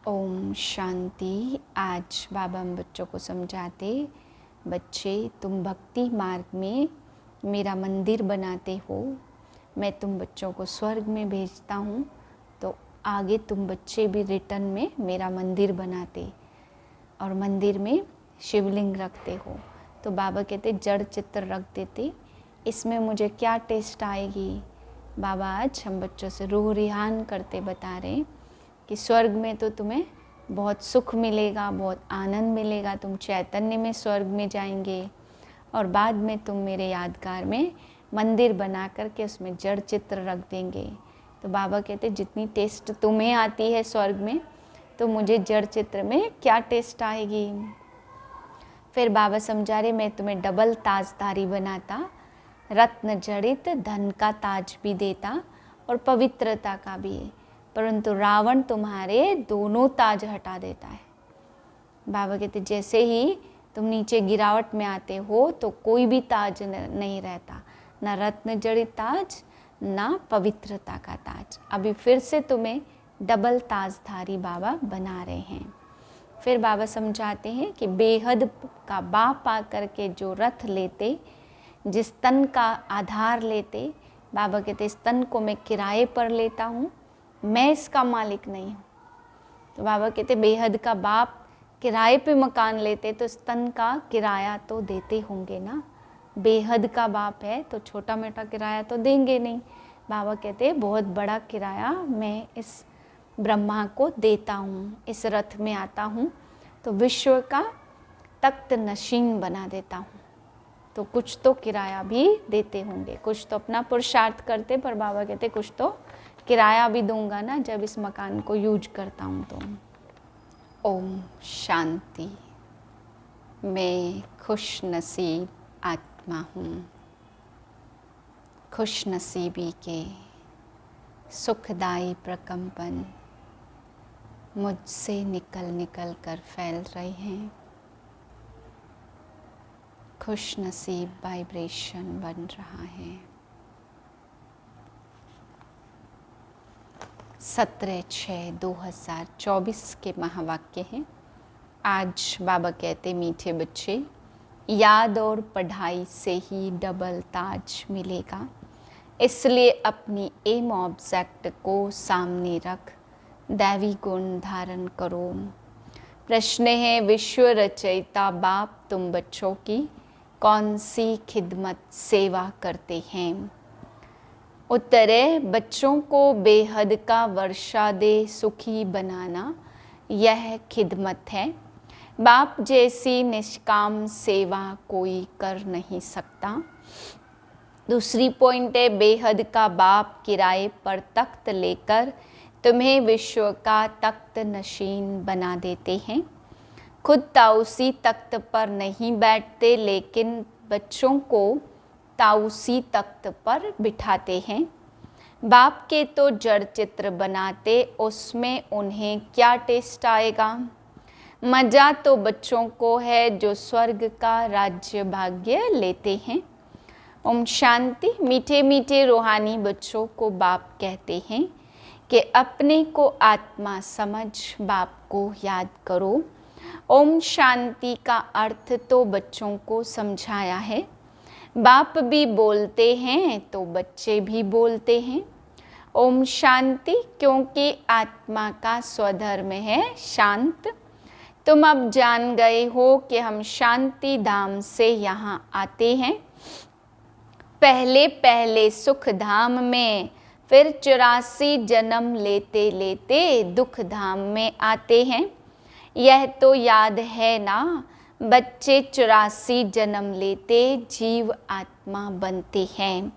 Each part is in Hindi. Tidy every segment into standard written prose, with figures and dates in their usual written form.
ओम शांति। आज बाबा हम बच्चों को समझाते, बच्चे तुम भक्ति मार्ग में मेरा मंदिर बनाते हो, मैं तुम बच्चों को स्वर्ग में भेजता हूँ, तो आगे तुम बच्चे भी रिटर्न में मेरा मंदिर बनाते और मंदिर में शिवलिंग रखते हो। तो बाबा कहते जड़ चित्र रख देते, इसमें मुझे क्या टेस्ट आएगी। बाबा आज हम बच्चों से रूह रिहान करते बता रहे हैं कि स्वर्ग में तो तुम्हें बहुत सुख मिलेगा, बहुत आनंद मिलेगा, तुम चैतन्य में स्वर्ग में जाएंगे और बाद में तुम मेरे यादगार में मंदिर बना करके उसमें जड़ चित्र रख देंगे। तो बाबा कहते जितनी टेस्ट तुम्हें आती है स्वर्ग में, तो मुझे जड़ चित्र में क्या टेस्ट आएगी। फिर बाबा समझा रहे मैं तुम्हें डबल ताजदारी बनाता, रत्न जड़ित धन का ताज भी देता और पवित्रता का भी, परंतु रावण तुम्हारे दोनों ताज हटा देता है। बाबा कहते जैसे ही तुम नीचे गिरावट में आते हो तो कोई भी ताज नहीं रहता, ना रत्न जड़ित ताज ना पवित्रता का ताज। अभी फिर से तुम्हें डबल ताजधारी बाबा बना रहे हैं। फिर बाबा समझाते हैं कि बेहद का बाप आकर के जो रथ लेते, जिस तन का आधार लेते, बाबा कहते इस तन को मैं किराए पर लेता हूँ, मैं इसका मालिक नहीं हूँ। तो बाबा कहते बेहद का बाप किराए पे मकान लेते तो इस तन का किराया तो देते होंगे ना। बेहद का बाप है तो छोटा मोटा किराया तो देंगे नहीं। बाबा कहते बहुत बड़ा किराया मैं इस ब्रह्मा को देता हूँ, इस रथ में आता हूँ तो विश्व का तख्त नशीन बना देता हूँ। तो कुछ तो किराया भी देते होंगे, कुछ तो अपना पुरुषार्थ करते, पर बाबा कहते कुछ तो किराया भी दूंगा ना जब इस मकान को यूज करता हूँ तो। ओम शांति। मैं खुश नसीब आत्मा हूँ, खुश नसीबी के सुखदायी प्रकंपन मुझसे निकल निकल कर फैल रहे हैं। खुश नसीब वाइब्रेशन बन रहा है। 17/6/2024 के महावाक्य हैं। आज बाबा कहते मीठे बच्चे, याद और पढ़ाई से ही डबल ताज मिलेगा, इसलिए अपनी एम ऑब्जेक्ट को सामने रख दैवी गुण धारण करो। प्रश्न है, विश्व रचयिता बाप तुम बच्चों की कौन सी खिदमत सेवा करते हैं। उत्तर है, बच्चों को बेहद का वर्षा दे सुखी बनाना, यह खिदमत है। बाप जैसी निष्काम सेवा कोई कर नहीं सकता। दूसरी पॉइंट है, बेहद का बाप किराए पर तख्त लेकर तुम्हें विश्व का तख्त नशीन बना देते हैं। खुद ताउसी तख्त पर नहीं बैठते, लेकिन बच्चों को ताउसी तख्त पर बिठाते हैं। बाप के तो जड़ चित्र बनाते, उसमें उन्हें क्या टेस्ट आएगा। मज़ा तो बच्चों को है जो स्वर्ग का राज्य भाग्य लेते हैं। ओम शांति। मीठे मीठे रूहानी बच्चों को बाप कहते हैं कि अपने को आत्मा समझ बाप को याद करो। ओम शांति का अर्थ तो बच्चों को समझाया है। बाप भी बोलते हैं तो बच्चे भी बोलते हैं ओम शांति, क्योंकि आत्मा का स्वधर्म है शांत। तुम अब जान गए हो कि हम शांति धाम से यहाँ आते हैं। पहले पहले सुख धाम में, फिर 84 जन्म लेते लेते दुख धाम में आते हैं। यह तो याद है ना, बच्चे 84 जन्म लेते जीव आत्मा बनते हैं।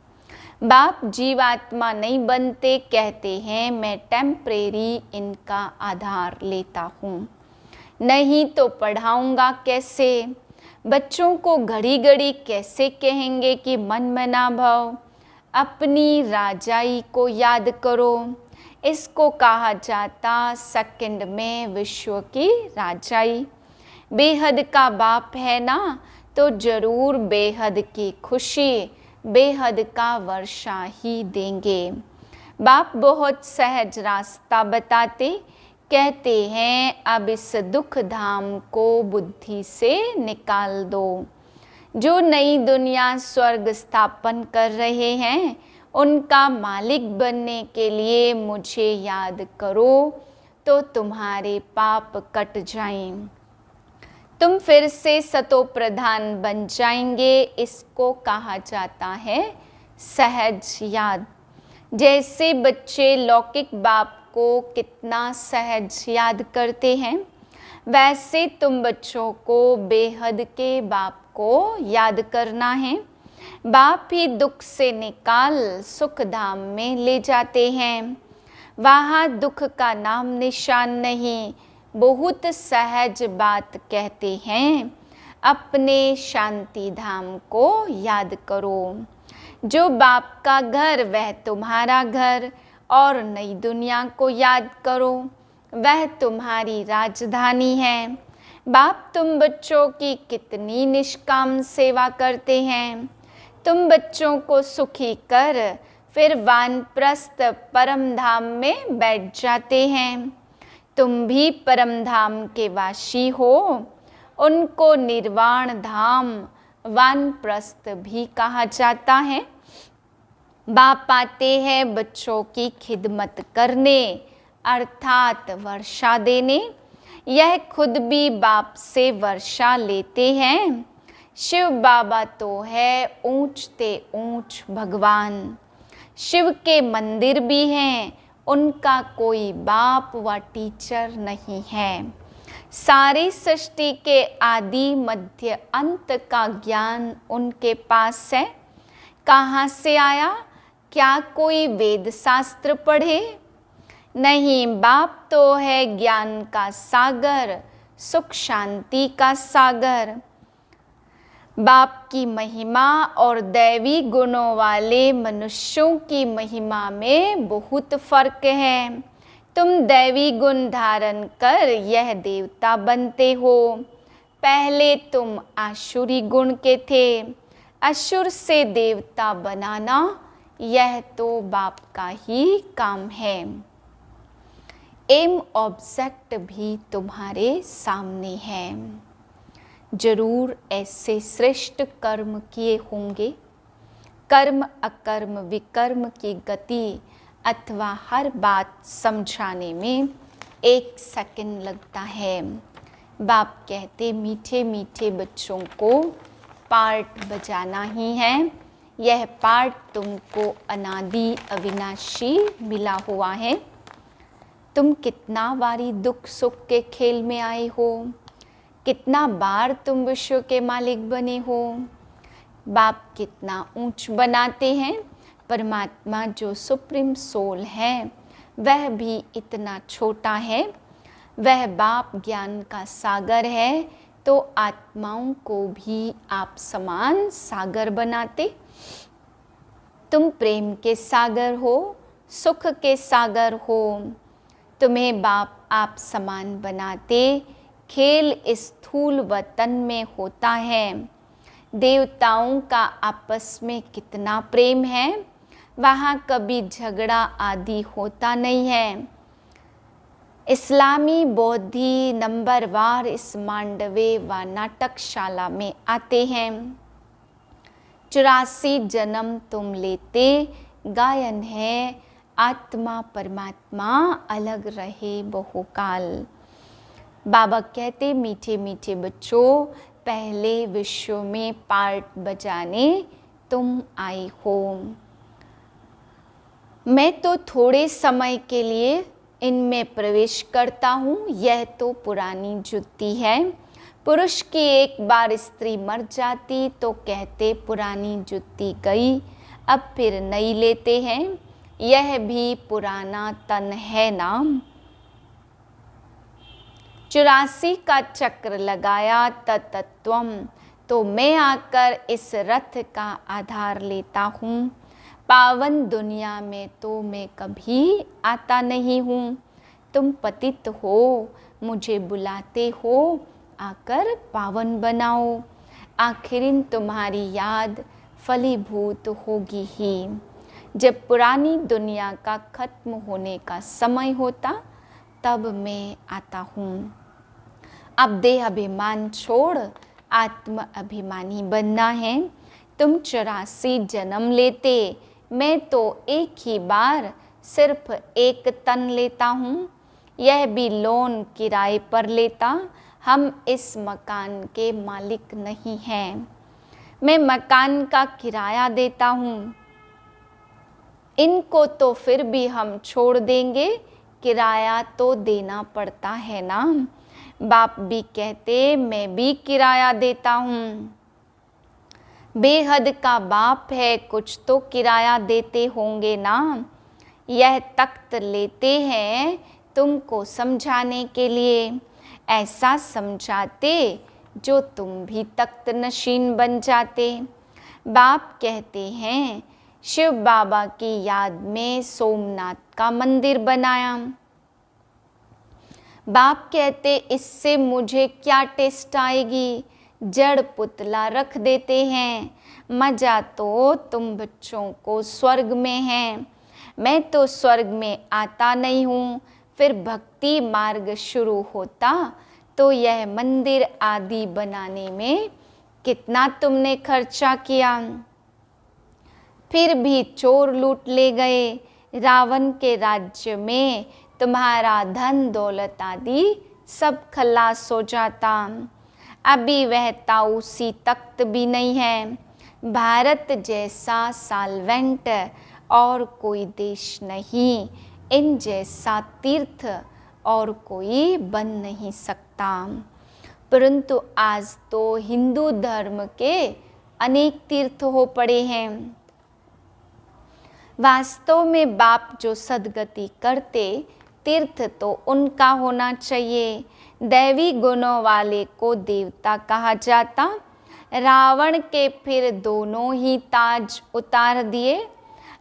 बाप जीव आत्मा नहीं बनते, कहते हैं मैं टेम्परेरी इनका आधार लेता हूँ। नहीं तो पढ़ाऊँगा कैसे बच्चों को, घड़ी घड़ी कैसे कहेंगे कि मन में ना भाव। अपनी राजाई को याद करो, इसको कहा जाता सेकंड में विश्व की राजाई। बेहद का बाप है ना, तो जरूर बेहद की खुशी, बेहद का वर्षा ही देंगे। बाप बहुत सहज रास्ता बताते, कहते हैं अब इस दुख धाम को बुद्धि से निकाल दो। जो नई दुनिया स्वर्ग स्थापन कर रहे हैं उनका मालिक बनने के लिए मुझे याद करो तो तुम्हारे पाप कट जाएं। तुम फिर से सतो प्रधान बन जाएंगे। इसको कहा जाता है सहज याद। जैसे बच्चे लौकिक बाप को कितना सहज याद करते हैं, वैसे तुम बच्चों को बेहद के बाप को याद करना है। बाप ही दुख से निकाल सुख धाम में ले जाते हैं। वहाँ दुख का नाम निशान नहीं। बहुत सहज बात कहते हैं, अपने शांति धाम को याद करो। जो बाप का घर वह तुम्हारा घर, और नई दुनिया को याद करो वह तुम्हारी राजधानी है। बाप तुम बच्चों की कितनी निष्काम सेवा करते हैं। तुम बच्चों को सुखी कर फिर वानप्रस्थ परम धाम में बैठ जाते हैं। तुम भी परम धाम के वासी हो। उनको निर्वाण धाम वानप्रस्थ भी कहा जाता है। बाप आते हैं बच्चों की खिदमत करने, अर्थात वर्षा देने। यह खुद भी बाप से वर्षा लेते हैं। शिव बाबा तो है ऊंचते ऊंच भगवान। शिव के मंदिर भी हैं, उनका कोई बाप व टीचर नहीं है। सारी सृष्टि के आदि मध्य अंत का ज्ञान उनके पास है। कहाँ से आया? क्या कोई वेद शास्त्र पढ़े? नहीं, बाप तो है ज्ञान का सागर, सुख शांति का सागर। बाप की महिमा और दैवी गुणों वाले मनुष्यों की महिमा में बहुत फर्क है। तुम दैवी गुण धारण कर यह देवता बनते हो। पहले तुम आसुरी गुण के थे। असुर से देवता बनाना यह तो बाप का ही काम है। एम ऑब्जेक्ट भी तुम्हारे सामने है। जरूर ऐसे श्रेष्ठ कर्म किए होंगे। कर्म अकर्म विकर्म की गति अथवा हर बात समझाने में 1 सेकंड लगता है। बाप कहते मीठे मीठे बच्चों को पार्ट बजाना ही है। यह पार्ट तुमको अनादि अविनाशी मिला हुआ है। तुम कितना बारी दुख सुख के खेल में आए हो, कितना बार तुम विश्व के मालिक बने हो। बाप कितना ऊंच बनाते हैं। परमात्मा जो सुप्रीम सोल है वह भी इतना छोटा है। वह बाप ज्ञान का सागर है, तो आत्माओं को भी आप समान सागर बनाते। तुम प्रेम के सागर हो, सुख के सागर हो। तुम्हें बाप आप समान बनाते। खेल स्थूल वतन में होता है। देवताओं का आपस में कितना प्रेम है, वहाँ कभी झगड़ा आदि होता नहीं है। इस्लामी बौद्धि नंबरवार इस मांडवे व नाटकशाला में आते हैं। 84 जन्म तुम लेते, गायन है आत्मा परमात्मा अलग रहे बहुकाल। बाबा कहते मीठे मीठे बच्चों, पहले विश्व में पार्ट बजाने तुम आए हो। मैं तो थोड़े समय के लिए इनमें प्रवेश करता हूँ। यह तो पुरानी जुत्ती है। पुरुष की एक बार स्त्री मर जाती तो कहते पुरानी जुत्ती गई, अब फिर नई लेते हैं। यह भी पुराना तन है ना। 84 का चक्र लगाया तत्त्वम, तो मैं आकर इस रथ का आधार लेता हूँ। पावन दुनिया में तो मैं कभी आता नहीं हूँ। तुम पतित हो, मुझे बुलाते हो, आकर पावन बनाओ। आखिरिन तुम्हारी याद फलीभूत होगी ही। जब पुरानी दुनिया का खत्म होने का समय होता तब मैं आता हूँ। अब देह अभिमान छोड़ आत्म अभिमानी बनना है। तुम 84 जन्म लेते, मैं तो एक ही बार सिर्फ एक तन लेता हूँ, यह भी लोन किराए पर लेता। हम इस मकान के मालिक नहीं हैं, मैं मकान का किराया देता हूँ। इनको तो फिर भी हम छोड़ देंगे, किराया तो देना पड़ता है ना। बाप भी कहते मैं भी किराया देता हूँ। बेहद का बाप है, कुछ तो किराया देते होंगे ना। यह तख्त लेते हैं तुमको समझाने के लिए, ऐसा समझाते जो तुम भी तख्त नशीन बन जाते। बाप कहते हैं शिव बाबा की याद में सोमनाथ का मंदिर बनाया। बाप कहते इससे मुझे क्या टेस्ट आएगी, जड़ पुतला रख देते हैं। मजा तो तुम बच्चों को स्वर्ग में है, मैं तो स्वर्ग में आता नहीं हूँ। फिर भक्ति मार्ग शुरू होता तो यह मंदिर आदि बनाने में कितना तुमने खर्चा किया। फिर भी चोर लूट ले गए। रावण के राज्य में तुम्हारा धन दौलत आदि सब खलास हो जाता। अभी वह ताऊसी तख्त भी नहीं है। भारत जैसा साल्वेंट और कोई देश नहीं, इन जैसा तीर्थ और कोई बन नहीं सकता। परंतु आज तो हिंदू धर्म के अनेक तीर्थ हो पड़े हैं। वास्तव में बाप जो सद्गति करते, तीर्थ तो उनका होना चाहिए। दैवी गुणों वाले को देवता कहा जाता। रावण के फिर दोनों ही ताज उतार दिए।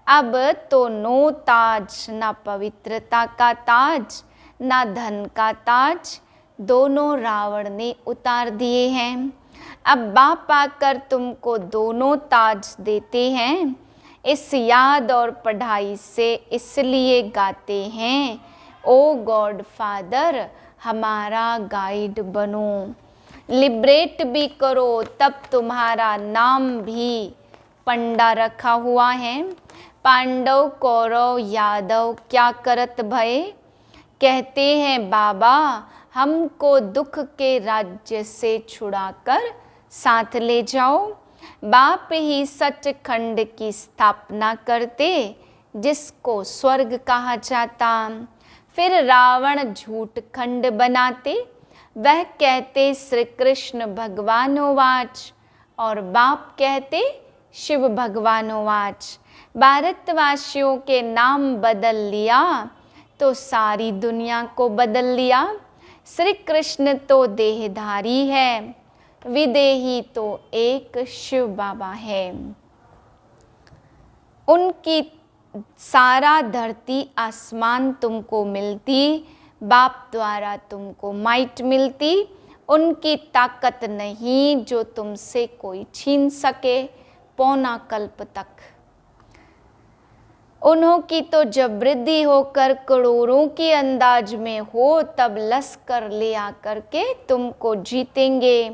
अब तो नो ताज, ना पवित्रता का ताज, ना धन का ताज, दोनों रावण ने उतार दिए हैं। अब बाप आकर तुमको दोनों ताज देते हैं। इस याद और पढ़ाई से इसलिए गाते हैं, ओ गॉड फादर हमारा गाइड बनो। लिबरेट भी करो, तब तुम्हारा नाम भी पंडा रखा हुआ है। पांडव कौरव यादव क्या करत भय, कहते हैं बाबा हमको दुख के राज्य से छुड़ाकर साथ ले जाओ। बाप ही सचखंड की स्थापना करते, जिसको स्वर्ग कहा जाता। फिर रावण झूठ खंड बनाते, वह कहते श्री कृष्ण भगवानोवाच, और बाप कहते शिव भगवानोवाच। भारतवासियों के नाम बदल लिया तो सारी दुनिया को बदल लिया। श्री कृष्ण तो देहधारी है, विदेही तो एक शिव बाबा है। उनकी सारा धरती आसमान तुमको मिलती, बाप द्वारा तुमको माइट मिलती। उनकी ताकत नहीं जो तुमसे कोई छीन सके पौना कल्प तक। उन्हों की तो जब वृद्धि होकर करोड़ों की अंदाज में हो, तब लश्कर ले आकर के तुमको जीतेंगे।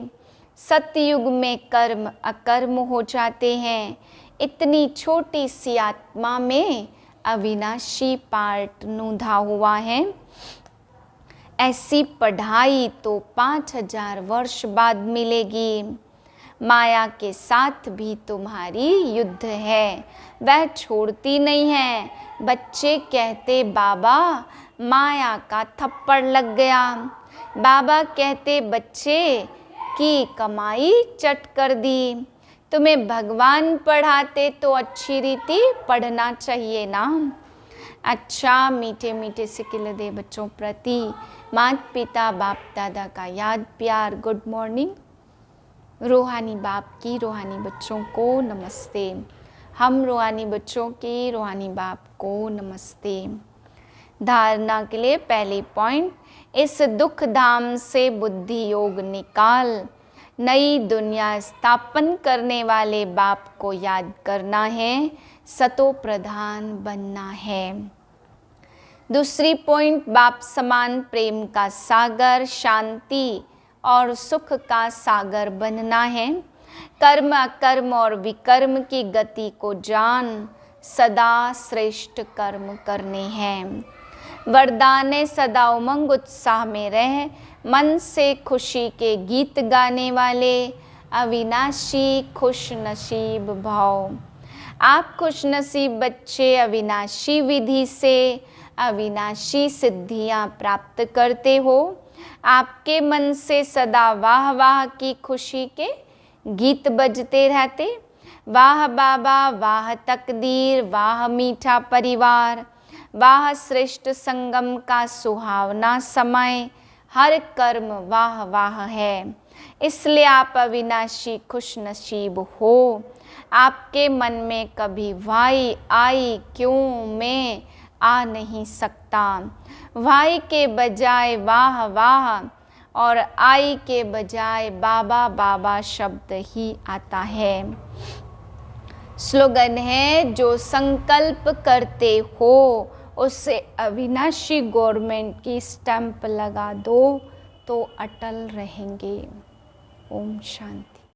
सतयुग में कर्म अकर्म हो जाते हैं। इतनी छोटी सी आत्मा में अविनाशी पार्ट नूंधा हुआ है। ऐसी पढ़ाई तो 5000 वर्ष बाद मिलेगी। माया के साथ भी तुम्हारी युद्ध है, वह छोड़ती नहीं है। बच्चे कहते बाबा माया का थप्पड़ लग गया। बाबा कहते बच्चे की कमाई चट कर दी। तुम्हें भगवान पढ़ाते तो अच्छी रीति पढ़ना चाहिए ना। अच्छा मीठे मीठे सिकिल दे बच्चों प्रति माता पिता बाप दादा का याद प्यार गुड मॉर्निंग। रूहानी बाप की रूहानी बच्चों को नमस्ते। हम रूहानी बच्चों की रूहानी बाप को नमस्ते। धारणा के लिए पहले पॉइंट, इस दुख धाम से बुद्धि योग निकाल नई दुनिया स्थापन करने वाले बाप को याद करना है, सतो प्रधान बनना है। दूसरी पॉइंट, बाप समान प्रेम का सागर, शांति और सुख का सागर बनना है। कर्म अकर्म और विकर्म की गति को जान सदा श्रेष्ठ कर्म करने हैं। वरदान सदा उमंग उत्साह में रह, मन से खुशी के गीत गाने वाले अविनाशी खुश नसीब भाव। आप खुश नसीब बच्चे अविनाशी विधि से अविनाशी सिद्धियां प्राप्त करते हो। आपके मन से सदा वाह वाह की खुशी के गीत बजते रहते। वाह बाबा, वाह तकदीर, वाह मीठा परिवार, वाह श्रेष्ठ संगम का सुहावना समय, हर कर्म वाह वाह है। इसलिए आप अविनाशी खुश नसीब हो। आपके मन में कभी वाई आई क्यों मैं आ नहीं सकता। वाई के बजाय वाह वाह और आई के बजाय बाबा बाबा शब्द ही आता है। स्लोगन है, जो संकल्प करते हो उससे अविनाशी गवर्नमेंट की स्टैंप लगा दो तो अटल रहेंगे। ओम शांति।